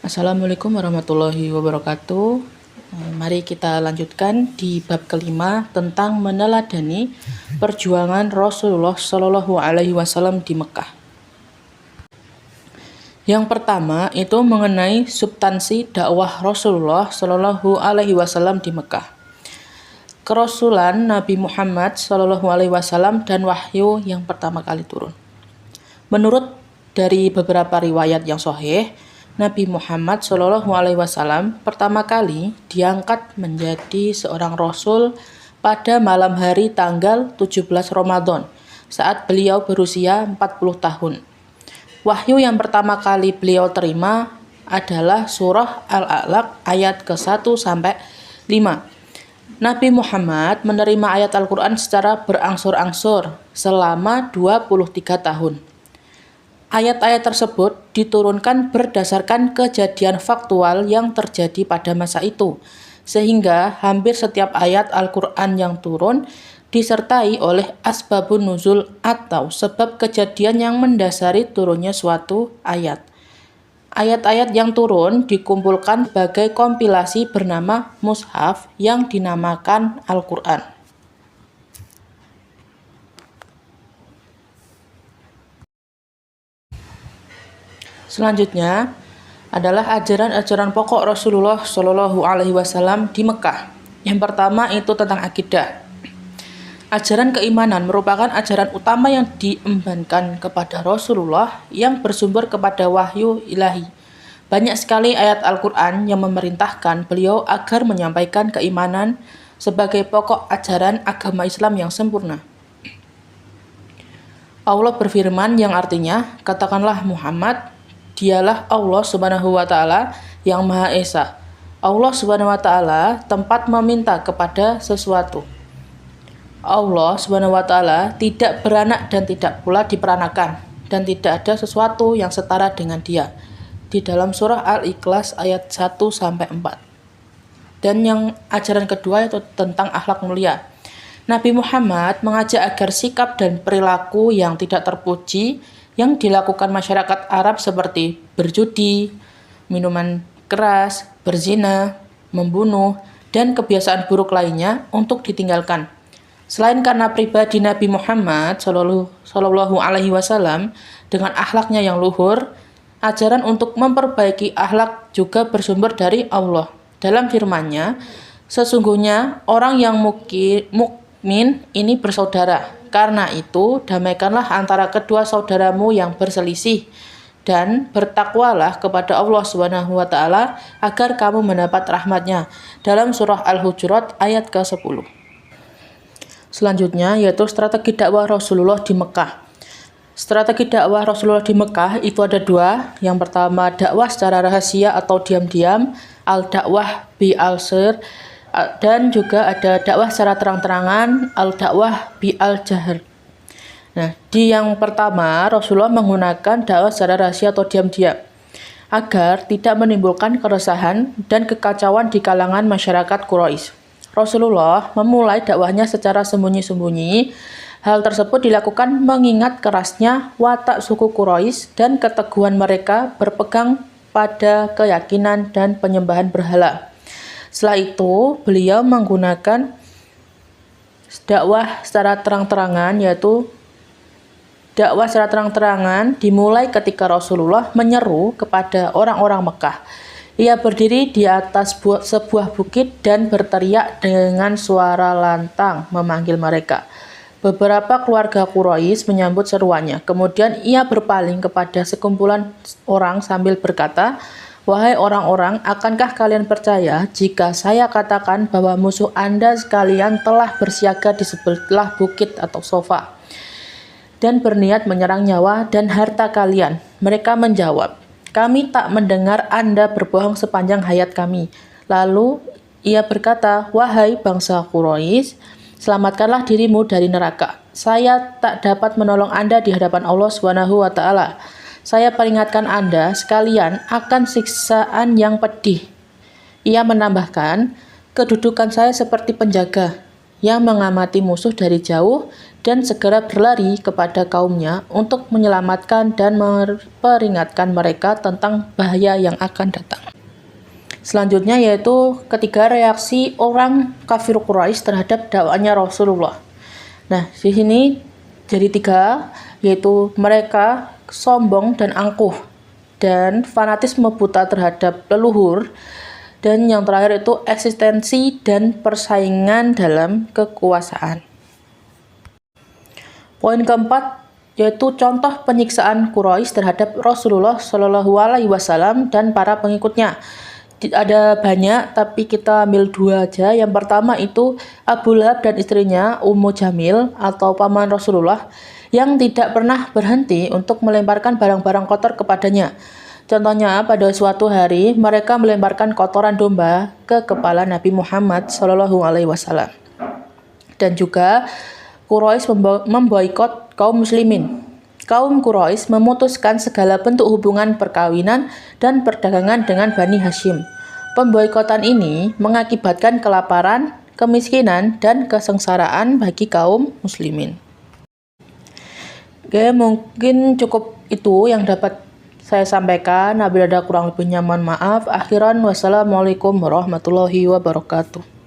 Assalamualaikum warahmatullahi wabarakatuh. Mari kita lanjutkan di bab kelima tentang meneladani perjuangan Rasulullah Shallallahu Alaihi Wasallam di Mekah. Yang pertama itu mengenai substansi dakwah Rasulullah Shallallahu Alaihi Wasallam di Mekah. Kerasulan Nabi Muhammad Shallallahu Alaihi Wasallam dan wahyu yang pertama kali turun. Menurut dari beberapa riwayat yang sahih, Nabi Muhammad Shallallahu Alaihi Wasallam pertama kali diangkat menjadi seorang rasul pada malam hari tanggal 17 Ramadan saat beliau berusia 40 tahun. Wahyu yang pertama kali beliau terima adalah surah Al-Alaq ayat ke-1 sampai 5. Nabi Muhammad menerima ayat Al-Quran secara berangsur-angsur selama 23 tahun. Ayat-ayat tersebut diturunkan berdasarkan kejadian faktual yang terjadi pada masa itu, sehingga hampir setiap ayat Al-Quran yang turun disertai oleh asbabun nuzul atau sebab kejadian yang mendasari turunnya suatu ayat. Ayat-ayat yang turun dikumpulkan sebagai kompilasi bernama Mushaf yang dinamakan Al-Quran. Selanjutnya adalah ajaran-ajaran pokok Rasulullah Shallallahu Alaihi Wasallam di Mekah. Yang pertama itu tentang akidah. Ajaran keimanan merupakan ajaran utama yang diembankan kepada Rasulullah yang bersumber kepada wahyu ilahi. Banyak sekali ayat Al-Quran yang memerintahkan beliau agar menyampaikan keimanan sebagai pokok ajaran agama Islam yang sempurna. Allah berfirman yang artinya, katakanlah Muhammad, dialah Allah Subhanahu wa Ta'ala yang Maha Esa. Allah Subhanahu wa Ta'ala tempat meminta kepada sesuatu. Allah Subhanahu wa Ta'ala tidak beranak dan tidak pula diperanakan, dan tidak ada sesuatu yang setara dengan Dia. Di dalam surah Al-Ikhlas ayat 1 sampai 4. Dan yang ajaran kedua itu tentang akhlak mulia. Nabi Muhammad mengajak agar sikap dan perilaku yang tidak terpuji yang dilakukan masyarakat Arab seperti berjudi, minuman keras, berzina, membunuh, dan kebiasaan buruk lainnya untuk ditinggalkan. Selain karena pribadi Nabi Muhammad Shallallahu Alaihi Wasallam dengan akhlaknya yang luhur, ajaran untuk memperbaiki akhlak juga bersumber dari Allah. Dalam firman-Nya, sesungguhnya orang yang mukmin ini bersaudara. Karena itu, damaikanlah antara kedua saudaramu yang berselisih dan bertakwalah kepada Allah Subhanahu wa Ta'ala agar kamu mendapat rahmat-Nya. Dalam surah Al-Hujurat ayat ke-10. Selanjutnya yaitu strategi dakwah Rasulullah di Mekah. Strategi dakwah Rasulullah di Mekah itu ada dua. Yang pertama dakwah secara rahasia atau diam-diam, al-dakwah bi al-sir, dan juga ada dakwah secara terang-terangan, al-dakwah bi al-jahr. Nah, di yang pertama Rasulullah menggunakan dakwah secara rahasia atau diam-diam agar tidak menimbulkan keresahan dan kekacauan di kalangan masyarakat Quraisy. Rasulullah memulai dakwahnya secara sembunyi-sembunyi. Hal tersebut dilakukan mengingat kerasnya watak suku Quraisy dan keteguhan mereka berpegang pada keyakinan dan penyembahan berhala. Setelah itu, beliau menggunakan dakwah secara terang-terangan, yaitu dakwah secara terang-terangan dimulai ketika Rasulullah menyeru kepada orang-orang Mekah. Ia berdiri di atas sebuah bukit dan berteriak dengan suara lantang memanggil mereka. Beberapa keluarga Quraisy menyambut seruannya. Kemudian ia berpaling kepada sekumpulan orang sambil berkata, "Wahai orang-orang, akankah kalian percaya jika saya katakan bahwa musuh Anda sekalian telah bersiaga di sebelah bukit atau sofa dan berniat menyerang nyawa dan harta kalian?" Mereka menjawab, "Kami tak mendengar Anda berbohong sepanjang hayat kami." Lalu ia berkata, "Wahai bangsa Quraisy, selamatkanlah dirimu dari neraka. Saya tak dapat menolong Anda di hadapan Allah Subhanahu wa Ta'ala. Saya peringatkan Anda sekalian akan siksaan yang pedih." Ia menambahkan, "Kedudukan saya seperti penjaga. yang mengamati musuh dari jauh dan segera berlari kepada kaumnya untuk menyelamatkan dan memperingatkan mereka tentang bahaya yang akan datang. Selanjutnya yaitu ketiga reaksi orang kafir Quraisy terhadap dakwahnya Rasulullah. Nah, di sini jadi tiga, yaitu mereka sombong dan angkuh, dan fanatisme buta terhadap leluhur, dan yang terakhir itu eksistensi dan persaingan dalam kekuasaan. Poin keempat yaitu contoh penyiksaan Quraisy terhadap Rasulullah Shallallahu Alaihi Wasallam dan para pengikutnya. Ada banyak, tapi kita ambil dua aja. Yang pertama itu Abu Lahab dan istrinya Ummu Jamil atau paman Rasulullah yang tidak pernah berhenti untuk melemparkan barang-barang kotor kepadanya. Contohnya pada suatu hari mereka melemparkan kotoran domba ke kepala Nabi Muhammad SAW. Dan juga Quraisy memboikot kaum muslimin. Kaum Quraisy memutuskan segala bentuk hubungan perkawinan dan perdagangan dengan Bani Hashim. Pemboikotan ini mengakibatkan kelaparan, kemiskinan, dan kesengsaraan bagi kaum muslimin. Oke, mungkin cukup itu yang dapat saya sampaikan. Apabila ada kurang lebihnya mohon maaf. Akhiran, wassalamualaikum warahmatullahi wabarakatuh.